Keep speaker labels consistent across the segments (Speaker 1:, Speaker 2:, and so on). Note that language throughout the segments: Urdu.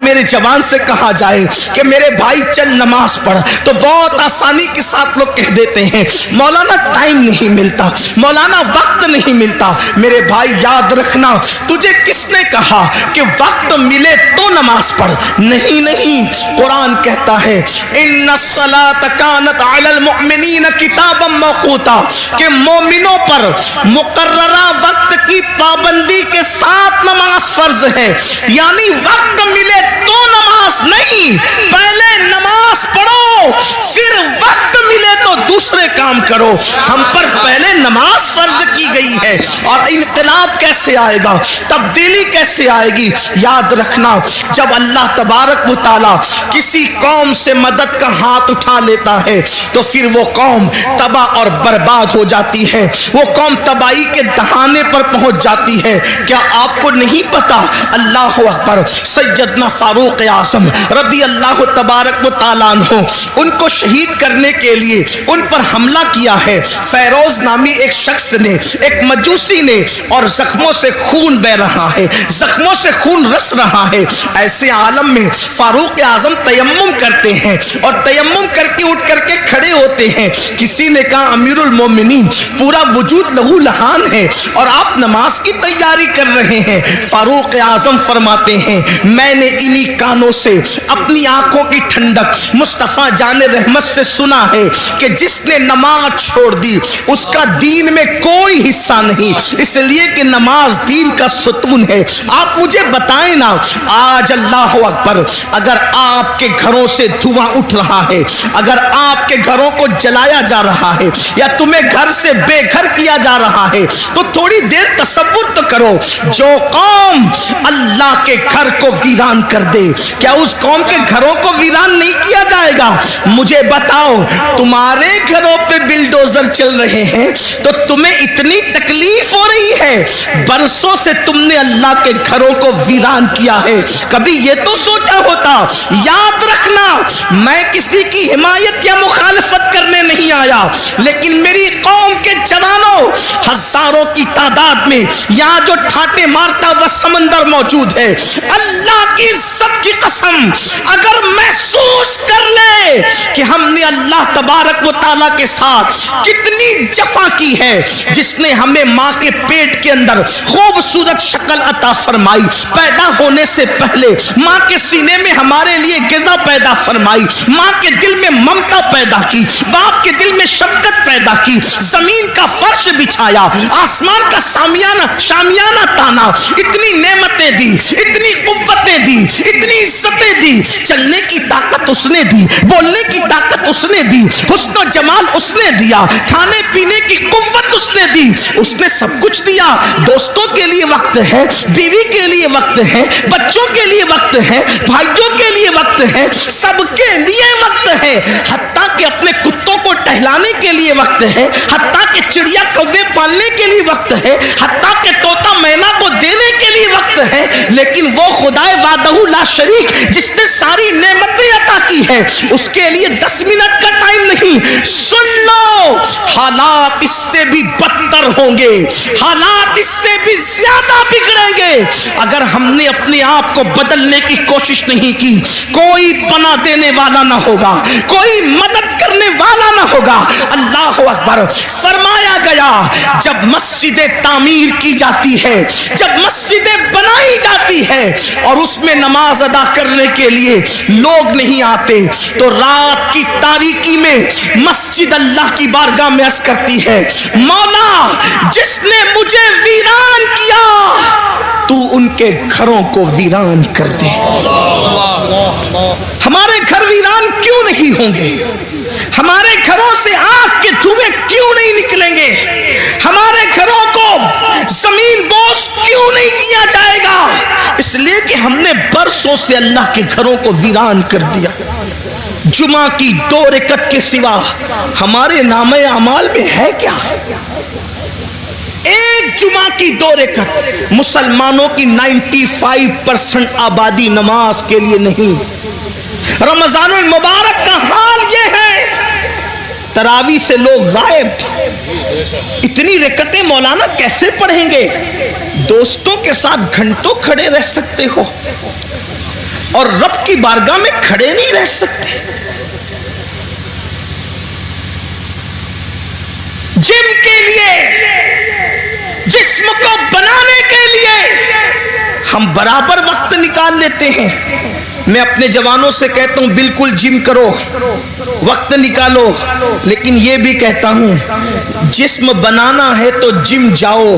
Speaker 1: میرے جوان سے کہا جائے کہ میرے بھائی چل نماز پڑھ تو بہت آسانی کے ساتھ لوگ کہہ دیتے ہیں مولانا ٹائم نہیں ملتا، مولانا وقت نہیں ملتا۔ میرے بھائی یاد رکھنا، تجھے کس نے کہا کہ وقت ملے تو نماز پڑھ؟ نہیں نہیں، قرآن کہتا ہے ان الصلاۃ کانت علی المؤمنین کتابا موقوتا، کہ مومنوں پر مقررہ وقت کی پابندی کے ساتھ نماز فرض ہے۔ یعنی وقت ملے تو نماز نہیں، پہلے نماز پڑھو پھر وقت ملے تو دوسرے کام کرو۔ ہم پر پہلے نماز فرض کی گئی ہے، اور انقلاب کیسے آئے گا، تبدیلی کیسے آئے گی؟ یاد رکھنا، جب اللہ تبارک و تعالی کسی قوم سے مدد کا ہاتھ اٹھا لیتا ہے تو پھر وہ قوم تباہ اور برباد ہو جاتی ہے، وہ قوم تباہی کے دہانے پر پہنچ جاتی ہے۔ کیا آپ کو نہیں پتا؟ اللہ اکبر، سیدنا فاروق اعظم رضی اللہ تبارک و تعالیٰ عنہ، ان کو شہید کرنے کے لیے ان پر حملہ کیا ہے فیروز نامی ایک شخص نے، ایک مجوسی نے، اور زخموں سے خون بہ رہا ہے، زخموں سے خون رس رہا ہے۔ ایسے عالم میں فاروق اعظم تیمم کرتے ہیں، اور تیمم کر کے اٹھ کر کے کھڑے ہوتے ہیں۔ کسی نے کہا امیر المومنین پورا وجود لہو لہان ہے اور آپ نماز کی تیاری کر رہے ہیں۔ فاروق اعظم فرماتے ہیں میں نے انہی کانوں سے اپنی آنکھوں کی ٹھنڈک مصطفیٰ جان رحمت سے سنا ہے کہ جس نے نماز چھوڑ دی اس کا دین میں کوئی حصہ نہیں، اس لیے کہ نماز دین کا ستون ہے۔ آپ مجھے بتائیں نا، آج اللہ اکبر، اگر آپ کے گھروں سے دھواں اٹھ رہا ہے، اگر آپ کے گھروں کو جلایا جا رہا ہے، یا تمہیں گھر سے بے گھر کیا جا رہا ہے، تو تھوڑی دیر تصور تو کرو، جو قوم اللہ کے گھر کو ویران کر دے کیا اس قوم کے گھروں کو ویران نہیں کیا جائے گا؟ مجھے بتاؤ، تمہارے گھروں پہ بلڈوزر چل رہے ہیں تو تمہیں اتنی تکلیف ہو رہی ہے، برسوں سے تم نے اللہ کے گھروں کو ویران کیا ہے، کبھی یہ تو سوچا ہوتا؟ یاد رکھنا، میں کسی کی حمایت یا مخالفت کرنے نہیں آیا، لیکن میری قوم کے جوانوں ہزاروں کی تعداد میں یہاں جو ٹھاٹے مارتا ہوا سمندر موجود ہے، اللہ کی عزت کی قسم، اگر محسوس کر لے کہ ہم نے اللہ تبارک و تعالیٰ کے ساتھ کتنی جفا کی ہے، جس نے ہمیں ماں کے پیٹ کے اندر خوبصورت شکل عطا فرمائی، پیدا ہونے سے پہلے ماں کے سینے میں ہمارے لیے غذا پیدا فرمائی، ماں کے دل میں ممتا پیدا کی، باپ کے دل میں شفقت پیدا کی، زمین کا فرش بچھایا، آسمان کا شامیانہ تانا، اتنی نعمتیں دی، اتنی قوتیں دی، اتنی عزتیں دی، چلنے کی طاقت اس نے دی، بولنے کی طاقت اس نے دی، حسن و جمال اس نے دیا، کھانے پینے کی قوت اس نے دی، اس نے سب کچھ دیا۔ دوستوں کے لیے وقت ہے، بیوی کے لیے وقت ہے، بچوں کے لیے وقت ہے، بھائیوں کے لیے وقت ہے، سب کے لیے وقت ہے، حتیٰ کہ اپنے کتوں کو ٹہلانے کے لیے وقت ہے، حتیٰ کہ چڑیا کوے پالنے کے لیے وقت ہے، حتیٰ کہ طوطا مینا کو دینے کے لیے وقت ہے۔ لیکن وہ خدائے وحدہ لا شریک جس نے ساری نعمتیں عطا کی ہے، اس کے لیے 10 منٹ کا ٹائم نہیں۔ سن لو، حالات اس سے بھی بدتر ہوں گے، حالات اس سے بھی زیادہ بگڑیں گے اگر ہم نے اپنے آپ کو بدلنے کی کوشش نہیں کی۔ کوئی پناہ دینے والا نہ ہوگا، کوئی مدد کرنے والا نہ ہوگا۔ اللہ اکبر، فرمایا گیا جب مسجدیں تعمیر کی جاتی ہے، جب مسجدیں بنائی جاتی ہے اور اس میں نماز ادا کرنے کے لیے لوگ نہیں آتے تو رات کی تاریکی میں مسجد اللہ کی بارگاہ میں عرض کرتی ہے مولا جس نے مجھے ویران کیا تو ان کے گھروں کو ویران کر دے۔ ہمارے گھر ویران کیوں نہیں ہوں گے؟ ہمارے گھروں سے آگ کے دھوئیں کیوں نہیں نکلیں گے؟ ہمارے گھروں کو زمین بوس کیوں نہیں کیا جائے گا؟ اس لیے کہ ہم نے برسوں سے اللہ کے گھروں کو ویران کر دیا۔ جمعہ کی 2 رکعت کے سوا ہمارے نامہ اعمال میں ہے کیا؟ ایک جمعہ کی 2 رکعت، مسلمانوں کی 95% آبادی نماز کے لیے نہیں۔ رمضان المبارک کا حال یہ ہے، تراویح سے لوگ غائب۔ اتنی رکعتیں مولانا کیسے پڑھیں گے؟ دوستوں کے ساتھ گھنٹوں کھڑے رہ سکتے ہو، اور رب کی بارگاہ میں کھڑے نہیں رہ سکتے. جم کے لیے، جسم کو بنانے کے لیے ہم برابر وقت نکال لیتے ہیں. میں اپنے جوانوں سے کہتا ہوں بالکل جم کرو، وقت نکالو، لیکن یہ بھی کہتا ہوں جسم بنانا ہے تو جم جاؤ،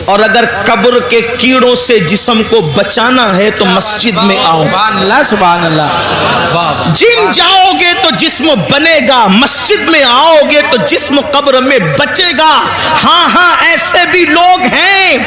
Speaker 1: اور اگر قبر کے کیڑوں سے جسم کو بچانا ہے تو مسجد میں آؤ.
Speaker 2: سبحان اللہ سبحان اللہ.
Speaker 1: جم جاؤ گے تو جسم بنے گا، مسجد میں آؤ گے تو جسم قبر میں بچے گا. ہاں ہاں ایسے بھی لوگ ہیں،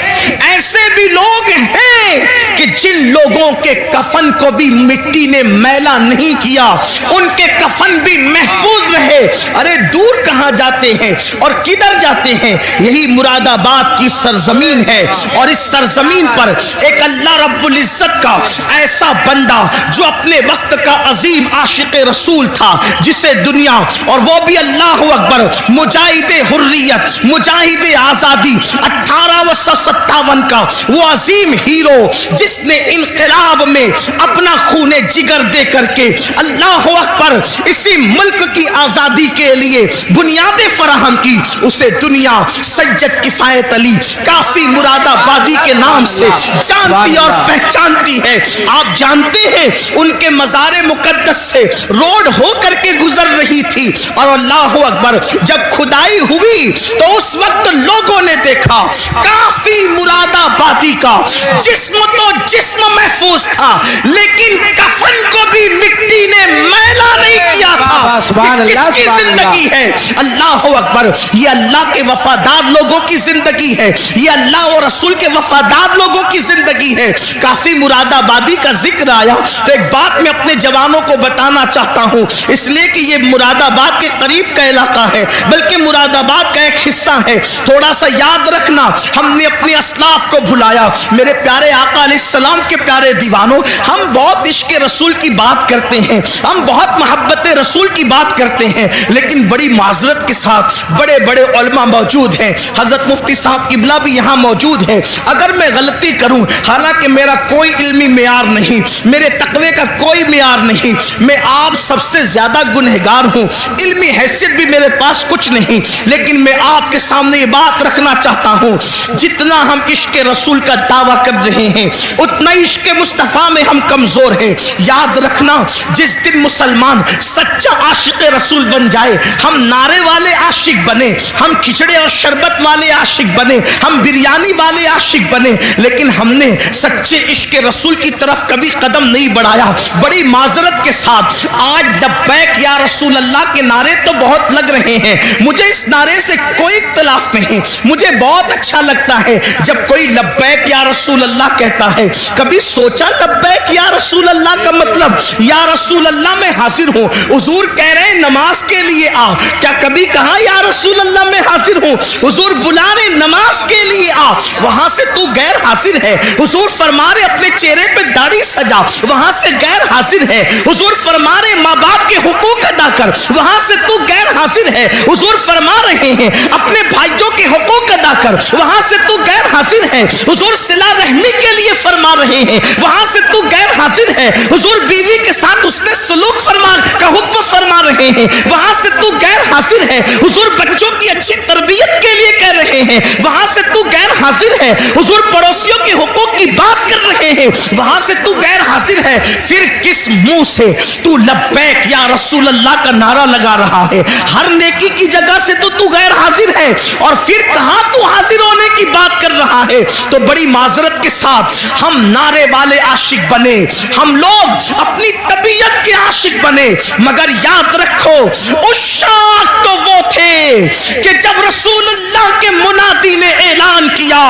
Speaker 1: ایسے بھی لوگ ہیں کہ جن لوگوں کے کفن کو بھی مٹی نے میلا نہیں کیا، ان کے کفن بھی محفوظ رہے. ارے دور کہاں جاتے ہیں اور کدھر جاتے ہیں؟ یہی مراد آباد کی سرزمین ہے، اور اس سرزمین پر ایک اللہ رب العزت کا ایسا بندہ جو اپنے وقت کا عظیم عاشق رسول تھا، جسے دنیا، اور وہ بھی اللہ اکبر، مجاہد حریت، مجاہد آزادی 1857 کا وہ عظیم ہیرو جس نے انقلاب میں اپنا خون جگر دے کر کے اللہ اکبر اسی ملک کی آزادی کے لیے بنیادیں فراہم کی، اسے دنیا سید کفایت علی کافی مراد آبادی کے نام سے جانتی اور پہچانتی ہے. آپ جانتے ہیں ان کے مزار مقدس سے روڈ ہو کر کے گزر رہی تھی، اور اللہ اکبر جب کھدائی ہوئی تو اس وقت لوگوں نے دیکھا کافی مراد آبادی کا جسم تو جسم محفوظ تھا، لیکن کفن کو بھی مٹی نے میلا نہیں کیا تھا. کس کی زندگی ہے؟ اللہ اکبر، یہ اللہ کے وفادار لوگوں کی زندگی ہے، یہ اللہ اور رسول کے وفادار لوگوں کی زندگی ہے. کافی مراد آبادی کا ذکر آیا تو ایک بات میں اپنے جوانوں کو بتانا چاہتا ہوں، اس لیے کہ یہ مراد آباد کے قریب کا علاقہ ہے، بلکہ مراد آباد کا ایک حصہ ہے. تھوڑا سا یاد رکھنا، ہم نے اپنے اسلاف کو بھلایا. میرے پیارے آقا علیہ السلام کے پیارے دیوانوں، ہم بہت عشق رسول کی بات کرتے ہیں، ہم بہت محبت رسول کی بات کرتے ہیں، لیکن بڑی معذرت کے ساتھ بڑے بڑے علماء موجود ہیں. حضرت مفتی صاحب قبلہ بھی یہاں موجود ہیں. اگر میں غلطی کروں، حالانکہ میرا کوئی علمی معیار نہیں، میرے تقوی کا کوئی معیار نہیں، میں آپ سب سے زیادہ گنہگار ہوں، علمی حیثیت بھی میرے پاس کچھ نہیں، لیکن میں آپ کے سامنے یہ بات رکھنا چاہتا ہوں، جتنا ہم عشق رسول کا دعویٰ کر رہے ہیں اتنا عشق مصطفیٰ میں ہم کمزور ہیں. یاد رکھنا، جس دن مسلمان سچا عاشق رسول بن جائے، ہم نعرے والے عاشق بنے، ہم کھچڑے اور شربت والے عاشق بنے، ہم بریانی والے عاشق بنے، لیکن ہم نے سچے عشق رسول کی طرف کبھی قدم نہیں بڑھایا. بڑی معذرت کے ساتھ آج لبیک یا رسول اللہ کے نعرے تو بہت لگ رہے ہیں، مجھے اس نعرے سے کوئی اختلاف نہیں، مجھے بہت اچھا لگتا ہے جب کوئی لبیک یا رسول اللہ کہتا ہے. کبھی سوچا لبیک یا رسول اللہ کا مطلب؟ یا رسول اللہ میں حاضر ہوں. حضور کہہ رہے ہیں نماز کے لیے آ، کیا کبھی کہا یا رسول اللہ میں حاضر ہوں؟ حضور بلا رہے نماز کے لیے آ، وہاں سے تو غیر حاضر ہے. حضور فرما رہے اپنے چہرے پہ داڑھی سجا، وہاں سے غیر حاضر ہے. حضور فرما رہے ماں باپ کے حقوق ادا کر، وہاں سے تو غیر حاضر ہے. حضور فرما رہے ہیں اپنے بھائیوں کے حقوق ادا کر، وہاں سے تو غیر حاضر ہے. حضور صلہ رحمی کے لیے فرما رہے ہیں، وہاں سے تو غیر حاضر ہے. حضور بیوی کے ساتھ اس نے سلوک فرما کا حکم فرما رہے ہیں، وہاں سے تو غیر حاضر ہے. حضور بچوں کی اچھی تربیت کے لیے کہہ رہے ہیں، وہاں سے تو غیر حاضر ہے. حضور پڑوسیوں کے حقوق کی بات کر رہے ہیں، وہاں سے تو غیر حاضر ہے. پھر کس منہ سے تو لبیک یا رسول اللہ کا نعرہ لگا رہا ہے؟ ہر نیکی کی جگہ سے تو غیر حاضر ہے، اور پھر کہاں تو حاضر ہونے کی بات کر رہا ہے؟ تو بڑی معذرت کے ساتھ ہم نعرے والے عاشق بنے، ہم لوگ اپنی طبیعت کے عاشق بنے، مگر یاد رکھو اس شاخ تو وہ تھے کہ جب رسول اللہ کے منادی نے اعلان کیا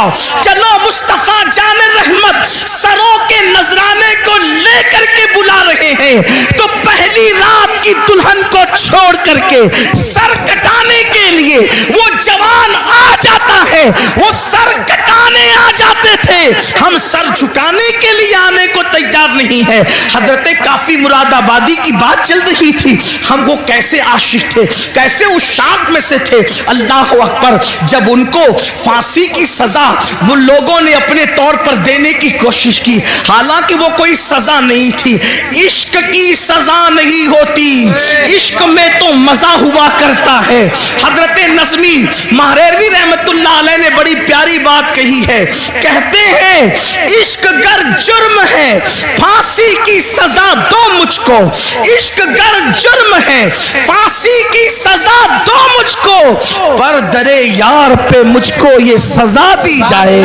Speaker 1: چلو مصطفیٰ جان رحمت سروں کے نذرانے کو لے کر کے بلا رہے ہیں، تو پہلی رات کی دلہن کو چھوڑ کر کے سر کٹانے کے لیے وہ جوان آ جاتا ہے، وہ سر کٹانے آ جاتے تھے. ہم سر جھکانے کے لیے آنے کو تیار نہیں ہے. حضرت کافی مراد آبادی کی بات چل رہی تھی. ہم وہ کیسے عاشق تھے, کیسے اس شاق میں سے تھے. اللہ اکبر. جب ان کو پھانسی کی سزا وہ لوگوں نے اپنے طور پر دینے کی کوشش کی, حالانکہ وہ کوئی سزا نہیں تھی. عشق کی سزا نہیں ہوتی, عشق میں تو مزہ ہوا کرتا ہے. حضرت نظمی مہریروی رحمت اللہ علیہ نے بڑی پیاری بات کہی ہے. کہتے ہیں عشق گر جرم ہے پھانسی کی سزا دو مجھ کو, عشق گر جرم ہے پھانسی کی سزا دو مجھ کو, پر درے یار پہ مجھ کو یہ سزا دی جائے,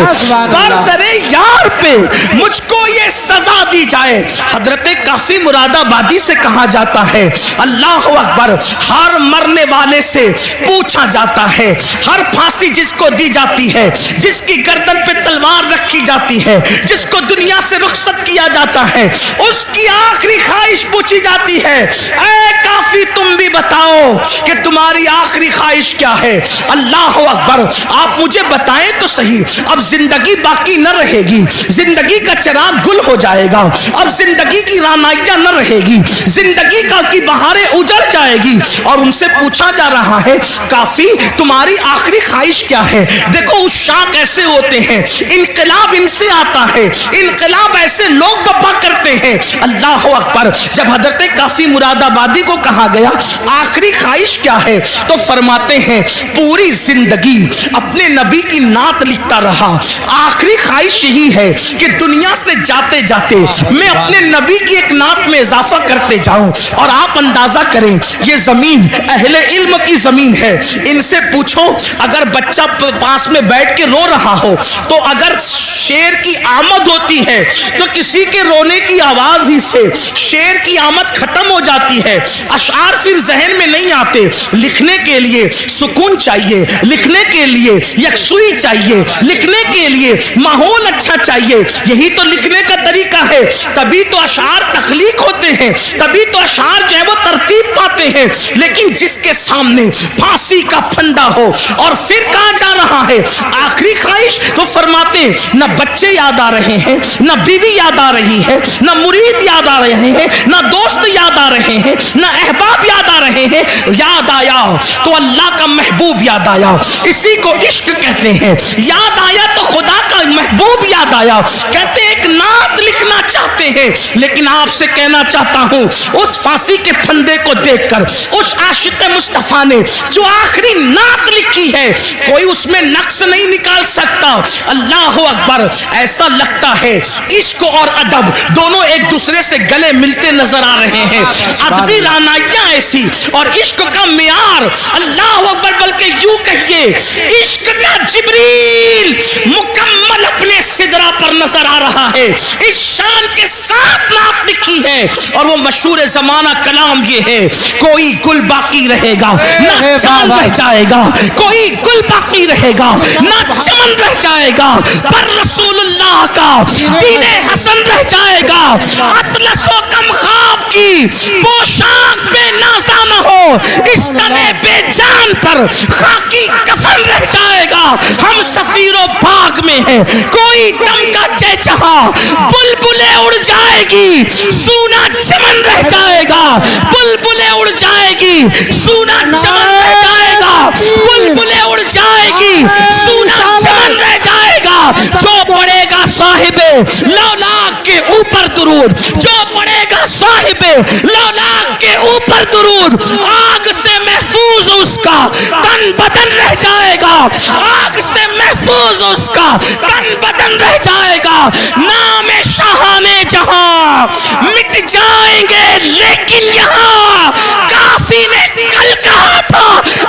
Speaker 1: پر درے یار پہ مجھ کو یہ سزا دی جائے. حضرت کافی مراد آبادی سے کہا جاتا ہے اللہ اکبر, ہر مرنے والے سے پوچھا جاتا ہے, ہر پھانسی جس کو دی جاتی ہے, جس کی گردن پہ تلوار رکھی جاتی ہے, جس کو دنیا سے رخصت کیا جاتا ہے, اس کی آخری خواہش پوچھی جاتی ہے, اے کافی تم بھی بتاؤ کہ تمہاری آخری خواہش کیا ہے. اللہ اکبر. آپ مجھے بتائیں تو صحیح, اب زندگی باقی نہ رہے گی, زندگی کا چراغ گل ہو جائے گا, اب زندگی کی رانائیاں نہ رہے گی, زندگی کا کی بہاریں اجڑ جائے گی. اور ان سے پوچھا جا رہا ہے کافی تمہاری آخری خواہش کیا ہے. دیکھو اس شاق ایسے ہوتے ہیں, انقلاب ان سے آتا ہے, انقلاب ایسے لوگ بپا کرتے ہیں. اللہ اکبر. جب حضرت کافی مراد آبادی کو کہا گیا آخری خواہش کیا ہے, تو فرماتے ہیں پوری زندگی اپنے نبی کی نعت لکھتا رہا, آخری خواہش یہی ہے کہ دنیا سے جاتے جاتے میں اپنے نبی کی ایک نعت میں اضافہ کرتے جاؤں. اور آپ اندازہ کریں یہ زمین اہل علم کی زمین ہے. ان سے پوچھو اگر بچہ پاس میں بیٹھ کے رو رہا ہو تو اگر شیر کی آمد ہوتی ہے تو کسی کے رونے کی آواز ہی سے شیر کی آمد ختم ہو جاتی ہے, اشعار پھر ذہن میں نہیں آتے. لکھنے کے لیے سکون چاہیے, لکھنے کے لیے یکسوئی چاہیے, لکھنے کے لیے ماحول اچھا چاہیے. یہی تو لکھنے کا طریقہ ہے, تبھی تو اشعار تخلیق ہوتے ہیں, تبھی تو اشعار جو ہے وہ ترتیب پاتے ہیں. لیکن جس کے سامنے پھانسی کا پھندا ہو اور پھر کہا جا رہا ہے آخری خواہش, تو فرماتے نہ بچے یاد آ رہے ہیں, نہ بیوی یاد آ رہی ہے, نہ مرید یاد آ رہے ہیں, نہ دوست یاد آ رہے ہیں, نہ احباب یاد آ رہے ہیں. یاد آیا تو اللہ کا محبوب یاد آیا, اسی کو عشق کہتے ہیں. یاد آیا تو خدا کا محبوب یاد آیا. کہتے ایک نعت لکھنا چاہتے ہیں, لیکن آپ سے کہنا چاہتا ہوں اس پھانسی کے پھندے کو دیکھ کر اس عاشق مصطفیٰ نے جو آخری نعت لکھی ہے کوئی اس میں نقص نہیں نکال سکتا. اللہ اکبر. ایسا لگتا ہے عشق اور ادب دونوں ایک دوسرے سے گلے ملتے نظر آ رہے ہیں. ادبی رانائیاں ایسی اور عشق کا معیار, اللہ اکبر, بلکہ یوں کہیے عشق کا جبریل مکمل اپنے سدرہ پر نظر آ رہا ہے. اس شان کے ساتھ نعت لکھی ہے اور وہ مشہور زمانہ کلام یہ ہے, کوئی گل باقی رہے گا نہ چمن رہ جائے گا, کوئی گل باقی رہے گا نہ چمن رہ جائے گا, پر رسول اللہ کا دین حسن رہ جائے گا. اطلس و کم خواب کی پوشاک بے نازا نہ ہو, اس تنے بے جان پر خاکی کفن رہ جائے گا. ہم سفیر و باغ میں ہیں, کوئی دم کا چہچہا بلبلیں اڑ جائے گی, سونا چمن رہ جائے گا. بلبلیں اڑ جائے گی, سونا چمن رہ جائے گا. بلبلیں اڑ جائے گی, سونا چمن رہ جائے گا. جو پڑے گا صاحب لولاک کے اوپر درود, جو پڑے گا صاحب لولاک کے اوپر درود, آگ سے محفوظ اس کا تن بدن رہ جائے گا. آگ سے محفوظ اس کا تن بدن رہ جائے گا. نام شاہان جہاں مٹ جائیں گے لیکن یہاں کافی نے کل کہا تھا,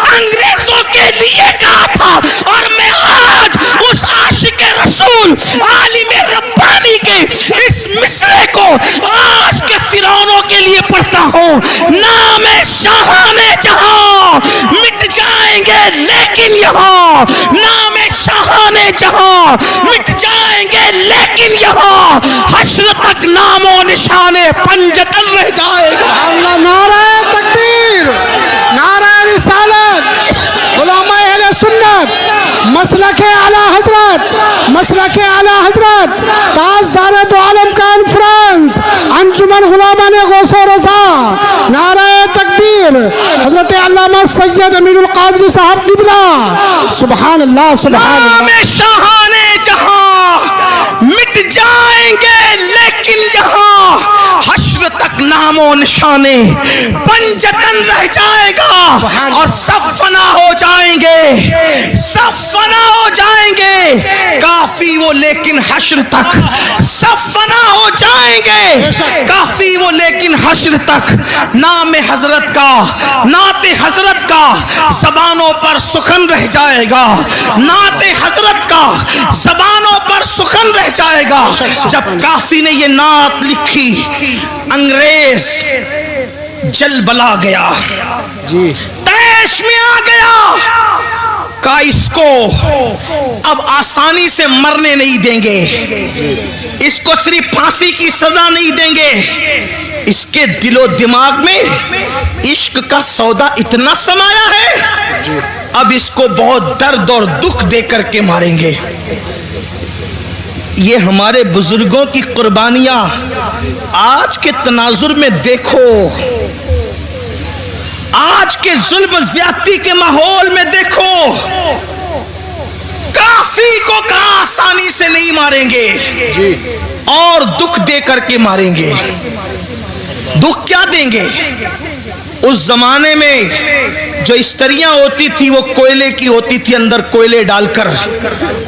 Speaker 1: انگریزوں کے لیے کہا تھا, اور میں آج اس عاشق رسول عالم ربانی کے اس مصرے کو آج کے فرعونوں کے لیے پڑھتا ہوں. نام شاہان جہاں مٹ جائیں گے لیکن یہاں, نام شاہان جہاں مٹ جائیں گے لیکن یہاں حشر تک نام و نشان پنجتن رہ جائے گا.
Speaker 3: اللہ, نعرہ تکبیر, نعرہ رسالت, علماء اہل سنت, مسلک اعلی حضرت, مسلک اعلی حضرت, تاجدار دو عالم کانفرنس جان غلامان غوث و رضا، نعرہ تکبیر، حضرت علامہ سید امین القادری صاحب قبلہ، سبحان اللہ سبحان
Speaker 1: نام
Speaker 3: اللہ۔
Speaker 1: شاہان جہاں مٹ جائیں گے لیکن یہاں حشر تک نام و نشانے پنجتن رہ جائے گا اور سب فنا ہو جائیں گے، سب فنا ہو جائیں گے، کافی وہ لیکن حشر تک سب فنا ہو جائیں گے، کافی وہ لیکن حشر تک نام حضرت کا، نعت حضرت کا زبانوں پر سخن رہ جائے گا، نعت حضرت کا زبانوں پر سخن رہ جائے گا۔ جب کافی نے یہ نعت لکھی انگریز جل بلا گیا، تیش میں آ گیا، کہا اس کو اب آسانی سے مرنے نہیں دیں گے، اس کو صرف پھانسی کی سزا نہیں دیں گے، اس کے دل و دماغ میں عشق کا سودا اتنا سمایا ہے، اب اس کو بہت درد اور دکھ دے کر کے ماریں گے۔ یہ ہمارے بزرگوں کی قربانیاں آج کے تناظر میں دیکھو، آج کے ظلم زیادتی کے ماحول میں دیکھو، کافی کو کہاں آسانی سے نہیں ماریں گے اور دکھ دے کر کے ماریں گے۔ دکھ کیا دیں گے؟ اس زمانے میں جو استریاں ہوتی تھی وہ کوئلے کی ہوتی تھی، اندر کوئلے ڈال کر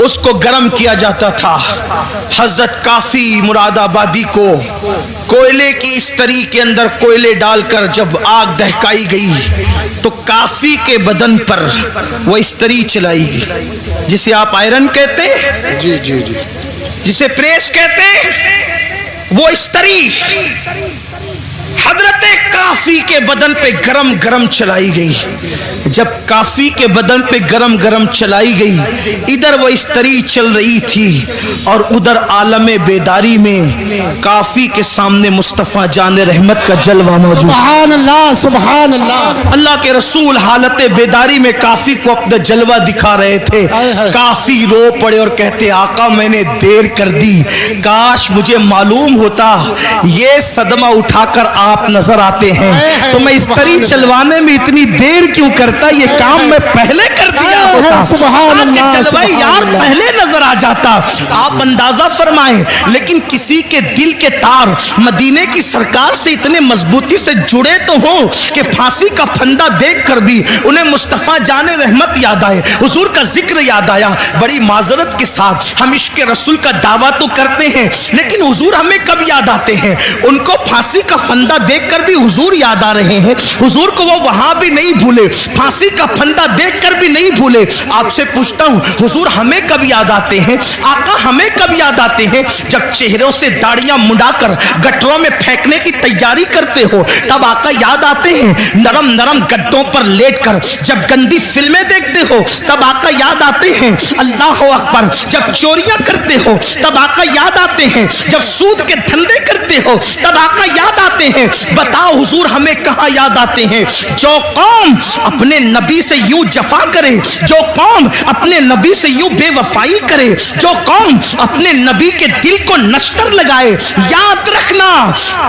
Speaker 1: اس کو گرم کیا جاتا تھا۔ حضرت کافی مراد آبادی کو کوئلے کی استری کے اندر کوئلے ڈال کر جب آگ دہکائی گئی تو کافی کے بدن پر وہ استری چلائی گئی، جسے آپ آئرن کہتے ہیں، جسے پریس کہتے ہیں، وہ استری حضرت کافی کے بدن پہ گرم گرم چلائی گئی۔ جب کافی کے بدن پہ گرم گرم چلائی گئی، ادھر وہ استری چل رہی تھی اور ادھر عالم بیداری میں کافی کے سامنے مصطفیٰ جان رحمت کا جلوہ موجود۔
Speaker 3: سبحان اللہ سبحان اللہ۔
Speaker 1: اللہ کے رسول حالت بیداری میں کافی کو اپنا جلوہ دکھا رہے تھے۔ کافی رو پڑے اور کہتے آقا میں نے دیر کر دی، کاش مجھے معلوم ہوتا یہ صدمہ اٹھا کر آپ نظر آتے ہیں تو میں استری چلوانے میں اتنی دیر کیوں کرتا، یہ کام میں پہلے کر دیا ہوتا،
Speaker 3: سبحان اللہ
Speaker 1: جلوہ یار پہلے نظر آ جاتا۔ آپ اندازہ فرمائیں، لیکن کسی کے دل کے تار مدینے کی سرکار سے اتنے مضبوطی سے جڑے تو ہوں کہ پھانسی کا پھندا دیکھ کر بھی انہیں مصطفیٰ جان رحمت یاد آئے، حضور کا ذکر یاد آیا۔ بڑی معذرت کے ساتھ ہم عشق رسول کا دعویٰ تو کرتے ہیں لیکن حضور ہمیں کب یاد آتے ہیں؟ ان کو پھانسی کا پھندا دیکھ کر بھی حضور یاد آ رہے ہیں، حضور کو وہ وہاں بھی نہیں بھولے، پھانسی کا پھندا دیکھ کر بھی نہیں بھولے۔ آپ سے پوچھتا ہوں حضور ہمیں کب یاد آتے ہیں؟ آقا ہمیں کب یاد آتے ہیں؟ جب چہروں سے داڑیاں منڈا کر گٹروں میں پھینکنے کی تیاری کرتے ہو تب آقا یاد آتے ہیں، نرم نرم گدوں پر لیٹ کر جب گندی فلمیں دیکھتے ہو تب آقا یاد آتے ہیں، اللہ اکبر، جب چوریاں کرتے ہو تب آقا یاد آتے ہیں، جب سود کے دھندے کرتے ہو تب آقا یاد آتے ہیں۔ بتاؤ حضور ہمیں کہاں یاد آتے ہیں؟ جو قوم اپنے نبی سے یوں جفا کرے، جو قوم اپنے نبی سے یوں بے وفائی کرے، جو قوم اپنے نبی کے دل کو نشتر لگائے، یاد رکھنا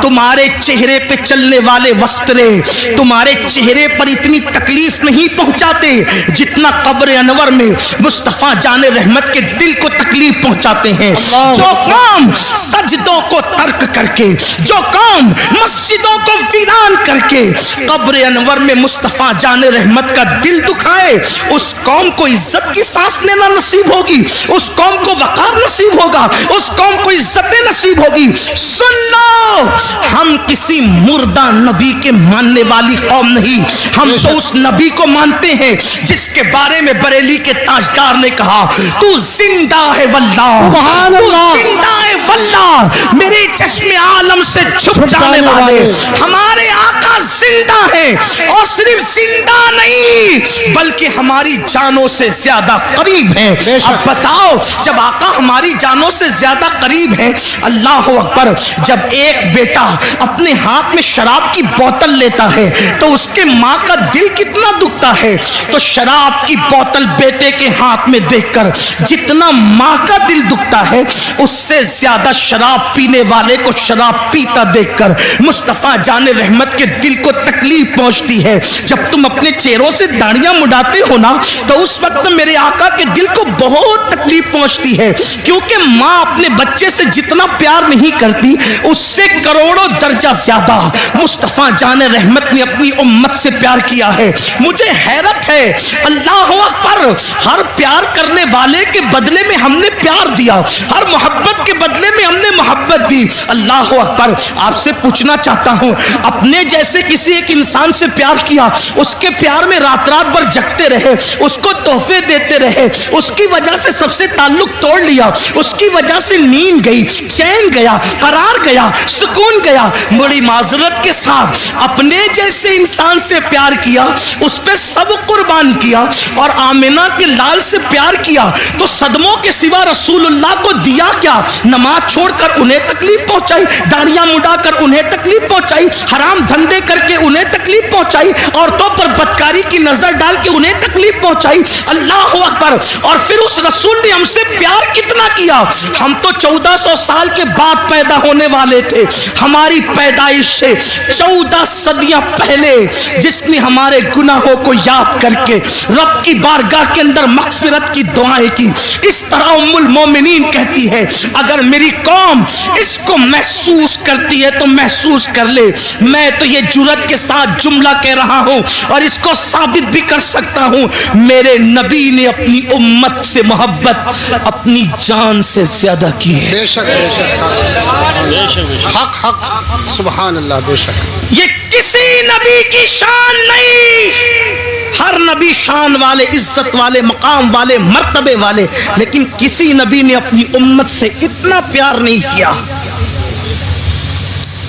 Speaker 1: تمہارے چہرے پہ چلنے والے وسطرے تمہارے چہرے پر اتنی تکلیف نہیں پہنچاتے جتنا قبر انور میں مصطفیٰ جان رحمت کے دل کو تکلیف پہنچاتے ہیں۔ جو قوم سجدوں کو ترک کر کے، جو قوم مسجدوں کو ویران کر کے قبر انور میں مصطفیٰ جان رحمت کا دل دکھائے، اس قوم کو عزت کی سانس لینا نصیب ہوگی، اس قوم کو وقار نصیب ہوگا، اس قوم کو عزت نصیب ہوگی۔ سن لو، ہم کسی مردہ نبی کے ماننے والی قوم نہیں، ہم تو اس نبی کو مانتے ہیں جس کے بارے میں بریلی کے تاجدار نے کہا تو زندہ ہے واللہ،
Speaker 3: سبحان اللہ،
Speaker 1: تو زندہ ہے واللہ، میرے چشم عالم سے چھپ جانے والے ہمارے آقا زندہ ہے۔ ہیں اور صرف زندہ نہیں بلکہ ہماری جانوں سے زیادہ قریب ہیں. اب بتاؤ جب آقا ہماری جانوں سے زیادہ قریب ہیں, اللہ اکبر, جب ایک بیٹا اپنے ہاتھ میں شراب کی بوتل لیتا ہے تو اس کے ماں کا دل کتنا دکھتا ہے. تو شراب کی بوتل بیٹے کے ہاتھ میں دیکھ کر جتنا ماں کا دل دکھتا ہے اس سے زیادہ شراب پینے والے کو شراب پیتا دیکھ کر مصطفیٰ جان رحمت کے دل کو تکلیف پہنچتی ہے. جب تم اپنے چہروں سے داڑیاں مڈاتے ہو نا تو اس وقت میرے آقا کے دل کو بہت تکلیف پہنچتی ہے, کیونکہ ماں اپنے بچے سے جتنا پیار نہیں کرتی اس سے کروڑوں درجہ زیادہ مصطفیٰ جان رحمت نے اپنی امت سے پیار کیا ہے. مجھے حیرت ہے, اللہ اکبر, ہر پیار کرنے والے کے بدلے میں ہم نے پیار دیا, ہر محبت کے بدلے میں ہم نے محبت دی. اللہ اکبر, آپ سے پوچھنا چاہتا ہوں, اپنے جیسے کسی ایک انسان سے پیار کیا, اس کے پیار میں رات رات بھر جگتے رہے, اس کو تحفے دیتے رہے, اس کی وجہ سے سب سے تعلق توڑ لیا, اس کی وجہ سے نیند گئی, چین گیا, قرار گیا, سکون گیا, بڑی معذرت کے ساتھ اپنے جیسے انسان سے پیار کیا, اس پہ سب قربان کیا, اور آمینہ کے لال سے پیار کیا تو صدموں کے سوا رسول اللہ کو دیا کیا؟ نماز چھوڑ کر انہیں تکلیف پہنچائی, داڑیاں مڈا کر انہیں تکلیف پہنچائی, حرام دھندے کر کے انہیں تکلیف پہنچائی, عورتوں پر بدکاری کی نظر ڈال کے انہیں تکلیف پہنچائی. اللہ اکبر, اور پھر اس رسول نے ہم سے پیار کتنا کیا. ہم تو 1400 سال کے بعد پیدا ہونے والے تھے, ہماری پیدائش سے 14 صدیاں پہلے جس نے ہمارے گناہوں کو یاد کر کے رب کی بارگاہ کے اندر مغفرت کی دعائیں کی. اس طرح ام المومنین کہتی ہے, اگر میری قوم اس کو محسوس کرتی ہے تو محسوس کر لے. میں تو یہ جرأت کے ساتھ جملہ کہہ رہا ہوں اور اس کو ثابت بھی کر سکتا ہوں, میرے نبی نے اپنی امت سے محبت اپنی جان سے زیادہ کی ہے.
Speaker 4: بے شک بے شک, حق حق, سبحان اللہ, بے شک.
Speaker 1: یہ کسی نبی کی شان نہیں, ہر نبی شان والے, عزت والے, مقام والے, مرتبے والے, لیکن کسی نبی نے اپنی امت سے اتنا پیار نہیں کیا.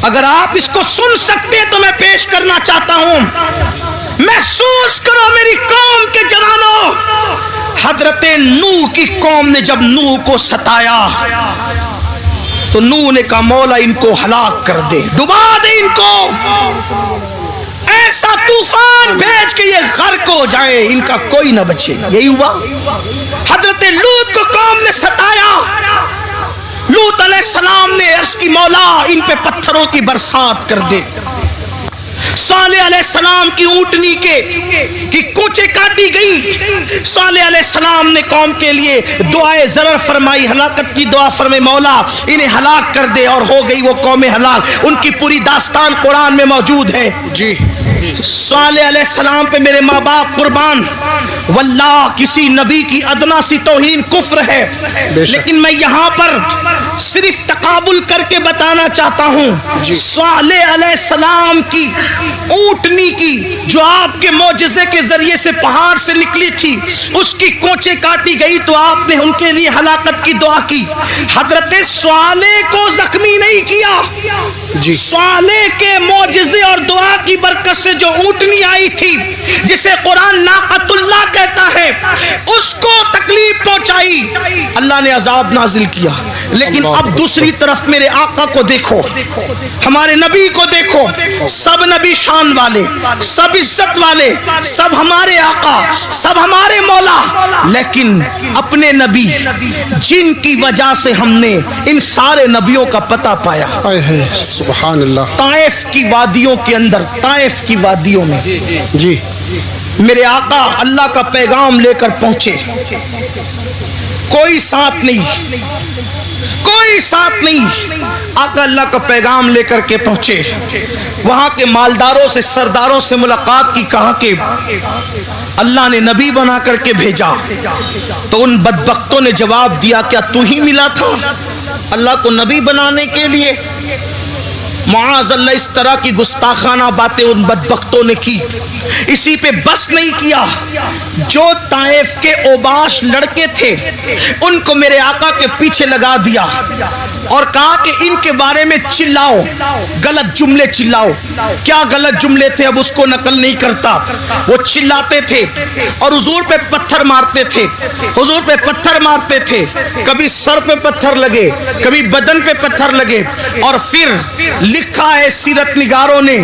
Speaker 1: اگر آپ اس کو سن سکتے تو میں پیش کرنا چاہتا ہوں. محسوس کرو میری قوم کے جوانوں, حضرت نوح کی قوم نے جب نوح کو ستایا تو نوح نے کہا مولا ان کو ہلاک کر دے, ڈبا دے ان کو, ایسا طوفان بھیج کے یہ غرق ہو جائے, ان کا کوئی نہ بچے. یہی ہوا. حضرت لوط کو قوم نے ستایا, لوط علیہ السلام نے عرض کی مولا ان پہ پتھروں کی برسات کر دے. صالح علیہ السلام کی اونٹنی کی کوچے کاٹی گئی, صالح علیہ السلام نے قوم کے لیے دعائے ضرر فرمائی, ہلاکت کی دعا فرمائی, مولا انہیں ہلاک کر دے, اور ہو گئی وہ قوم ہلاک. ان کی پوری داستان قرآن میں موجود ہے.
Speaker 4: جی,
Speaker 1: صالح علیہ السلام پہ میرے ماں باپ قربان, واللہ کسی نبی کی ادنا سی توہین کفر ہے, لیکن میں یہاں پر صرف تقابل کر کے بتانا چاہتا ہوں. صالح علیہ السلام کی اونٹنی کی جو آپ کے معجزے کے ذریعے سے پہاڑ سے نکلی تھی, اس کی کوچے کاٹی گئی تو آپ نے ان کے لیے ہلاکت کی دعا کی. حضرت صالح کو زخمی نہیں کیا, صالح کے معجزے اور دعا کی برکت سے جو اونٹنی آئی تھی جسے قرآن ناقۃ اللہ کہتا ہے, اس کو تکلیف پہنچائی, اللہ نے عذاب نازل کیا. لیکن اب دوسری طرف میرے آقا کو دیکھو, ہمارے نبی کو دیکھو, سب نبی شان والے, سب عزت والے, سب ہمارے آقا, سب ہمارے مولا, لیکن اپنے نبی جن کی وجہ سے ہم نے ان سارے نبیوں کا پتہ پایا,
Speaker 4: سبحان اللہ,
Speaker 1: طائف کی وادیوں کے اندر, طائف کی وادیوں میں
Speaker 4: جی
Speaker 1: میرے آقا اللہ کا پیغام لے کر پہنچے. کوئی ساتھ نہیں, کوئی ساتھ نہیں, آقا اللہ کا پیغام لے کر کے پہنچے. وہاں کے مالداروں سے, سرداروں سے ملاقات کی, کہا کہ اللہ نے نبی بنا کر کے بھیجا. تو ان بدبختوں نے جواب دیا, کیا تو ہی ملا تھا اللہ کو نبی بنانے کے لیے؟ معاذ اللہ اس طرح کی گستاخانہ باتیں ان بدبختوں نے کی. اسی پہ بس نہیں کیا, جو طائف کے اوباش لڑکے تھے ان کو میرے آقا کے پیچھے لگا دیا اور کہا کہ ان کے بارے میں چلاؤ, غلط جملے چلاؤ. کیا غلط جملے تھے اب اس کو نقل نہیں کرتا. وہ چلاتے تھے اور حضور پہ پتھر مارتے تھے, حضور پہ پتھر مارتے تھے, کبھی سر پہ پتھر لگے, کبھی بدن پہ پتھر لگے. اور پھر لکھا ہے سیرت نگاروں نے,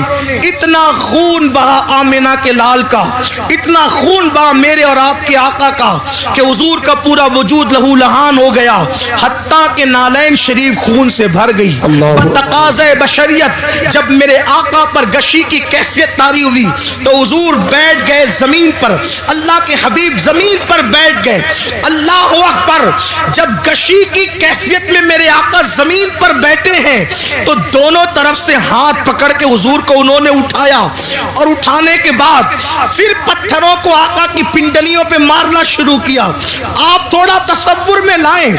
Speaker 1: اتنا خون بہا آمنہ کے لال کا, اتنا خون بہا میرے اور آپ کے آقا کا کہ حضور کا پورا وجود لہو لہان ہو گیا, حتیٰ کہ نالین شریف خون سے بھر گئی. تقاضۂ بشریت جب میرے آقا پر گشی کی کیفیت طاری ہوئی تو حضور بیٹھ گئے زمین پر, اللہ کے حبیب زمین پر بیٹھ گئے. اللہ اکبر. جب گشی کی کیفیت میں میرے آقا زمین پر بیٹھے ہیں تو دونوں طرف سے ہاتھ پکڑ کے حضور کو انہوں نے اٹھایا, اور اٹھانے کے بعد پھر پتھروں کو آقا کی پنڈلیوں پہ مارنا شروع کیا. آپ تھوڑا تصور میں لائیں,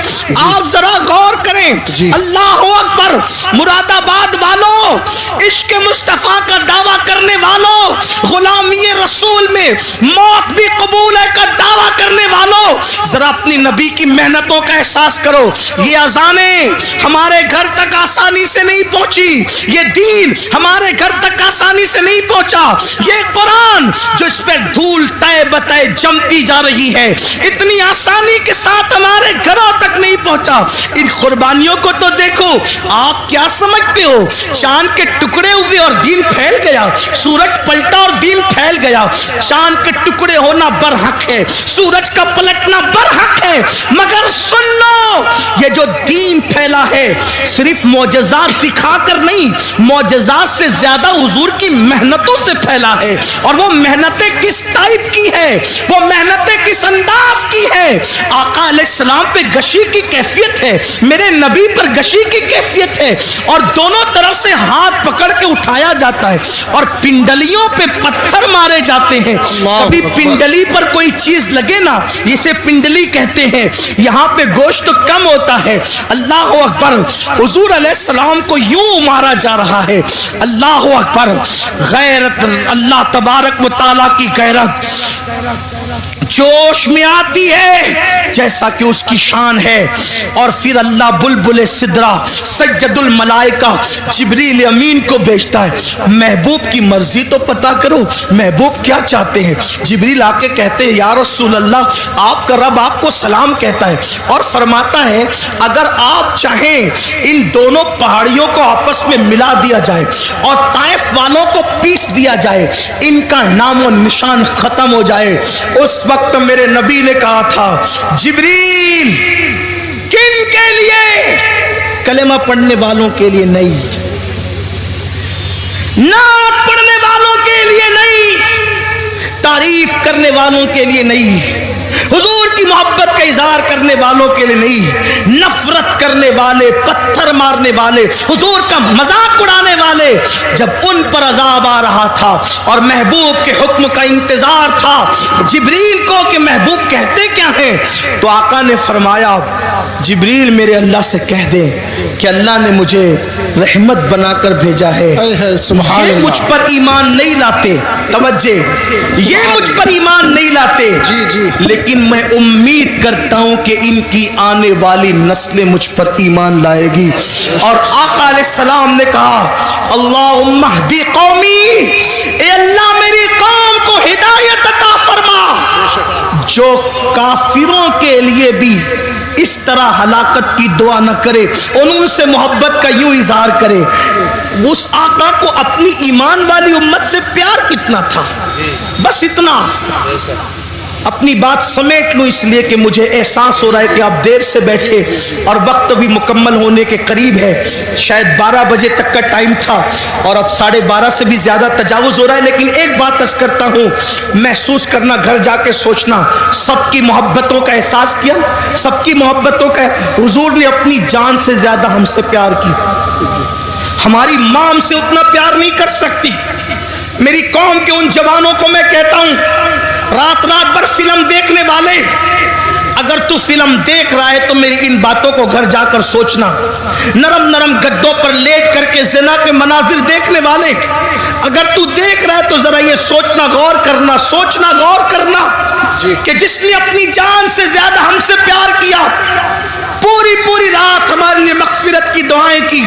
Speaker 1: آپ ذرا غور کریں. اللہ اکبر. مراد آباد والوں, عشق مصطفیٰ کا دعویٰ کرنے والوں, غلامی رسول میں موت بھی قبول ہے کا دعویٰ کرنے والوں, ذرا اپنی نبی کی محنتوں کا احساس کرو. یہ اذانیں ہمارے گھر تک آسانی سے نہیں پہنچی, یہ دین ہمارے گھر تک آسانی سے نہیں پہنچا, یہ قرآن جو اس پہ دھول تہ بتہ جمتی جا رہی ہے اتنی آسانی کے ساتھ ہمارے گھروں تک نہیں پہنچا. ان قربانیوں کو تو دیکھو. آپ کیا سمجھتے ہو چاند کے ٹکڑے ہوئے اور دین پھیل گیا, سورج پلٹا اور دین پھیل گیا. چاند کے ٹکڑے ہونا برحق ہے, سورج کا پلٹنا برحق ہے, مگر سن لو یہ جو دین پھیلا ہے صرف معجزات دکھا کر نہیں, معجزات سے زیادہ حضور کی محنتوں سے پھیلا ہے. اور وہ محنتیں کس ٹائپ کی ہے, وہ محنتیں کس انداز کی ہے. آقا علیہ السلام پہ گشی کی کیفیت ہے, میرے نبی پر گشی کی کیفیت ہے, اور دونوں طرف سے ہاتھ پکڑ کے اٹھایا جاتا ہے اور پنڈلیوں پہ پتھر مارے جاتے ہیں. کبھی پنڈلی پر کوئی چیز لگے نا, اسے پنڈلی کہتے ہیں, یہاں پہ گوشت کم ہوتا ہے. اللہ اکبر. حضور علیہ السلام کو یوں مارا جا رہا ہے. اللہ اکبر. غیرت, اللہ تبارک و تعالیٰ کی غیرت جوش میں آتی ہے جیسا کہ اس کی شان ہے. اور پھر اللہ بلبل سدرا سجد الملائکہ جبریل امین کو بھیجتا ہے, محبوب کی مرضی تو پتا کرو, محبوب کیا چاہتے ہیں. جبریل آ کے کہتے ہیں یا رسول اللہ آپ کا رب آپ کو سلام کہتا ہے, اور فرماتا ہے اگر آپ چاہیں ان دونوں پہاڑیوں کو آپس میں ملا دیا جائے اور طائف والوں کو پیس دیا جائے, ان کا نام و نشان ختم ہو جائے. اس وقت میرے نبی نے کہا تھا جبریل کن کے لیے, کلمہ پڑھنے والوں کے لیے نہیں, نعت پڑھنے والوں کے لیے نہیں, تعریف کرنے والوں کے لیے نہیں, حضور کی محبت کا اظہار کرنے والوں کے لیے نہیں, نفرت کرنے والے, پتھر مارنے والے, حضور کا مذاق اڑانے والے. جب ان پر عذاب آ رہا تھا اور محبوب کے حکم کا انتظار تھا جبریل کو کہ محبوب کہتے کیا ہیں, تو آقا نے فرمایا جبریل میرے اللہ سے کہہ دیں کہ اللہ نے مجھے رحمت بنا کر بھیجا ہے, یہ مجھ پر ایمان نہیں لاتے, توجہ, یہ مجھ پر ایمان نہیں لاتے, لیکن میں امید کرتا ہوں کہ ان کی آنے والی نسلیں مجھ پر ایمان لائے گی. اور آقا علیہ السلام نے کہا اللہم اہدی قومی, اے اللہ میری قوم کو ہدایت عطا فرما جو کافروں کے لیے بھی اس طرح ہلاکت کی دعا نہ کرے, ان سے محبت کا یوں اظہار کرے. اس آقا کو اپنی ایمان والی امت سے پیار کتنا تھا, بس اتنا. اپنی بات سمیٹ لوں اس لیے کہ مجھے احساس ہو رہا ہے کہ آپ دیر سے بیٹھے اور وقت بھی مکمل ہونے کے قریب ہے, شاید 12 بجے تک کا ٹائم تھا اور اب 12:30 سے بھی زیادہ تجاوز ہو رہا ہے. لیکن ایک بات عرض کرتا ہوں, محسوس کرنا, گھر جا کے سوچنا, سب کی محبتوں کا احساس کیا, سب کی محبتوں کا. حضور نے اپنی جان سے زیادہ ہم سے پیار کی, ہماری ماں ہم سے اتنا پیار نہیں کر سکتی. میری قوم کے ان جوانوں کو میں کہتا ہوں رات رات بھر فلم دیکھنے والے, اگر تو فلم دیکھ رہا ہے تو میری ان باتوں کو گھر جا کر سوچنا. نرم نرم گدوں پر لیٹ کر کے زنا کے مناظر دیکھنے والے, اگر تو دیکھ رہا ہے تو ذرا یہ سوچنا, غور کرنا, سوچنا, غور کرنا کہ جس نے اپنی جان سے زیادہ ہم سے پیار کیا, پوری پوری رات ہمارے لیے مغفرت کی دعائیں کی.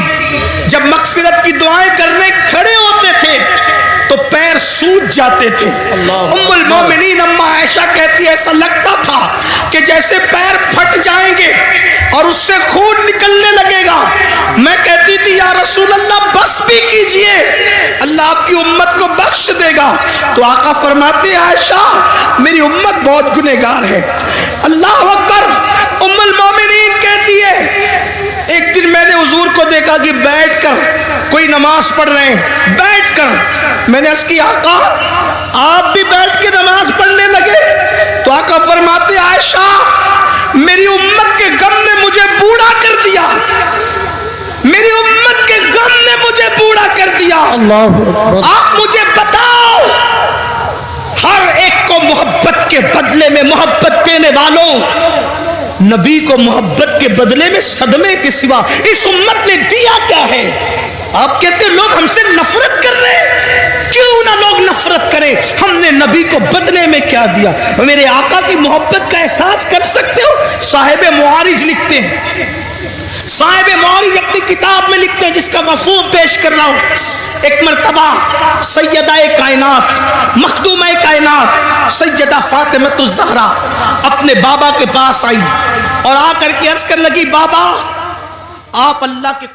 Speaker 1: جب مغفرت کی دعائیں کرنے کھڑے ہوتے تھے تو پیر سوج جاتے تھے. ام المومنین اما عائشہ کہتی ہے ایسا لگتا تھا کہ جیسے پیر پھٹ جائیں گے اور اس سے خون نکلنے لگے گا. میں کہتی تھی یا رسول اللہ بس بھی کیجئے, اللہ آپ کی امت کو بخش دے گا. تو آقا فرماتے ہیں عائشہ میری امت بہت گنہگار ہے. اللہ اکبر. ام المومنین کہتی ہے ایک دن میں نے حضور کو دیکھا کہ بیٹھ کر کوئی نماز پڑھ رہے ہیں, بیٹھ کر. میں نے عرض کی آقا آپ بھی بیٹھ کے نماز پڑھنے لگے؟ تو آقا فرماتے عائشہ میری امت کے غم نے مجھے بوڑھا کر دیا, میری امت کے غم نے مجھے بوڑھا کر دیا. آپ مجھے بتاؤ ہر ایک کو محبت کے بدلے میں محبت دینے والوں, نبی کو محبت کے بدلے میں صدمے کے سوا اس امت نے دیا کیا ہے؟ آپ کہتے ہیں لوگ ہم سے نفرت کر رہے ہیں, کیوں نہ لوگ نفرت کریں, ہم نے نبی کو بدلے میں کیا دیا؟ میرے آقا کی محبت کا احساس کر سکتے ہو؟ صاحب معارج لکھتے ہیں, صاحب معارج اپنی کتاب میں لکھتے ہیں جس کا مفہوم پیش کر رہا ہوں. ایک مرتبہ سیدہ کائنات مخدومہ کائنات سیدہ فاطمہ الزہرا اپنے بابا کے پاس آئی اور آ کر کے عرض کرنے لگی بابا آپ اللہ کے